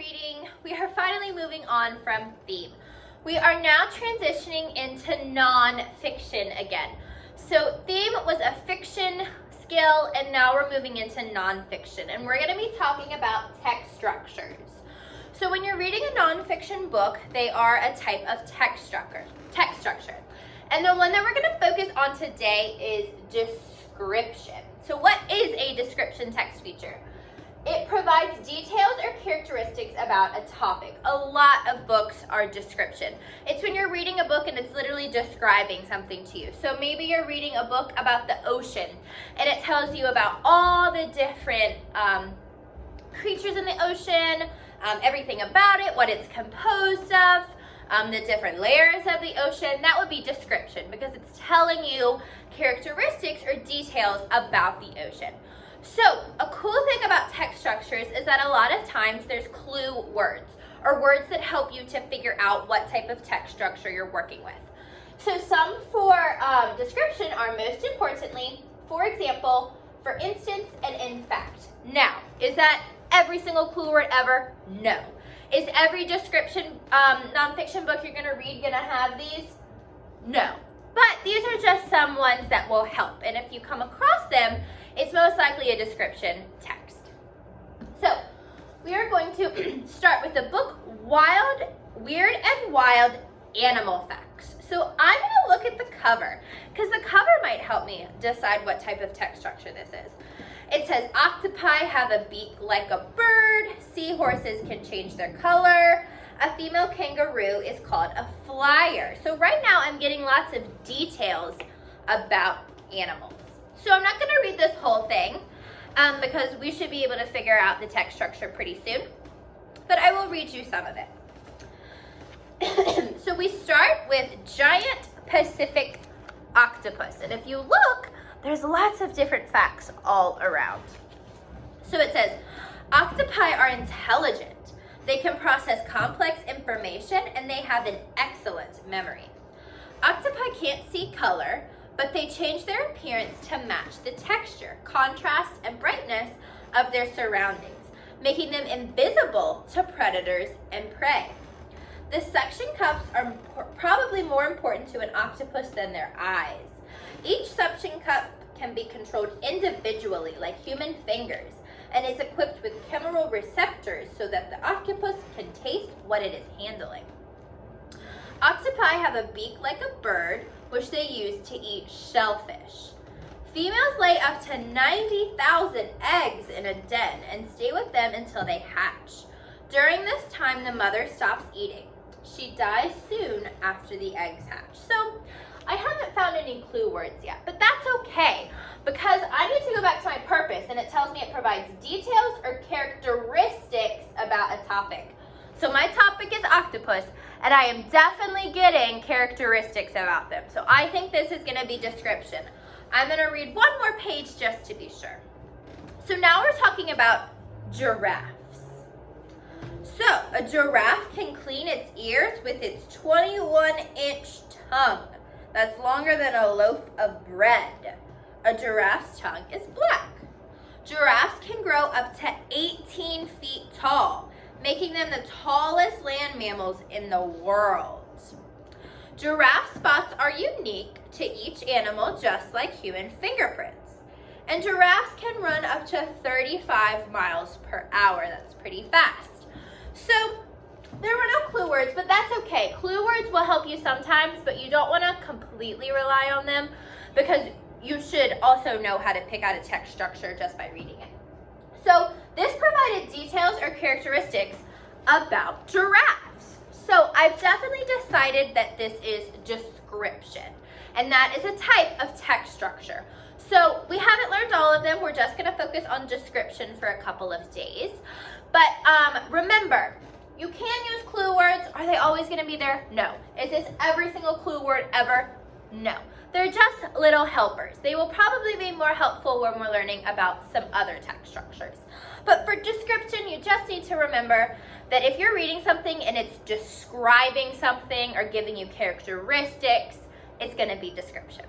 reading, we are finally moving on from theme. We are now transitioning into non-fiction again. So theme was a fiction skill, and now we're moving into non-fiction, and we're going to be talking about text structures. So when you're reading a non-fiction book, they are a type of text structure. And the one that we're going to focus on today is description. So what is a description text feature? It provides details or characteristics about a topic. A lot of books are description. It's when you're reading a book and it's literally describing something to you. So maybe you're reading a book about the ocean and it tells you about all the different creatures in the ocean, everything about it, what it's composed of, the different layers of the ocean. That would be description because it's telling you characteristics or details about the ocean. So a cool thing about text structures is that a lot of times there's clue words or words that help you to figure out what type of text structure you're working with. So some for description are most importantly, for example, for instance, and in fact. Now, is that every single clue word ever? No. Is every description nonfiction book you're going to read going to have these? No. But these are just some ones that will help. And if you come across them, it's most likely a description text. So we are going to start with the book Weird and Wild Animal Facts. So I'm going to look at the cover because the cover might help me decide what type of text structure this is. It says octopi have a beak like a bird, seahorses can change their color, a female kangaroo is called a flyer. So right now I'm getting lots of details about animals. So I'm not going to read this whole thing because we should be able to figure out the text structure pretty soon, but I will read you some of it. So we start with giant Pacific octopus, and if you look, there's lots of different facts all around. So it says, octopi are intelligent. They can process complex information and they have an excellent memory. Octopi can't see color, but they change their appearance to match the texture, contrast, and brightness of their surroundings, making them invisible to predators and prey. The suction cups are probably more important to an octopus than their eyes. Each suction cup can be controlled individually like human fingers and is equipped with chemical receptors so that the octopus can taste what it is handling. Octopi have a beak like a bird, which they use to eat shellfish. Females lay up to 90,000 eggs in a den and stay with them until they hatch. During this time, the mother stops eating. She dies soon after the eggs hatch. So I haven't found any clue words yet, but that's okay because I need to go back to my purpose, and it tells me it provides details or characteristics about a topic. So my topic is octopus, and I am definitely getting characteristics about them. So I think this is going to be description. I'm going to read one more page just to be sure. So now we're talking about giraffes. So a giraffe can clean its ears with its 21-inch tongue. That's longer than a loaf of bread. A giraffe's tongue is black. Giraffes can grow up to 18 feet tall, making them the tallest land mammals in the world. Giraffe spots are unique to each animal, just like human fingerprints. And giraffes can run up to 35 miles per hour. That's pretty fast. So there were no clue words, but that's okay. Clue words will help you sometimes, but you don't want to completely rely on them because you should also know how to pick out a text structure just by reading it. So this provided details or characteristics about giraffes. So I've definitely decided that this is description, and that is a type of text structure. So we haven't learned all of them. We're just going to focus on description for a couple of days. But remember, you can use clue words. Are they always going to be there? No. Is this every single clue word ever? No. They're just little helpers. They will probably be more helpful when we're learning about some other text structures. But for description, you just need to remember that if you're reading something and it's describing something or giving you characteristics, it's going to be description.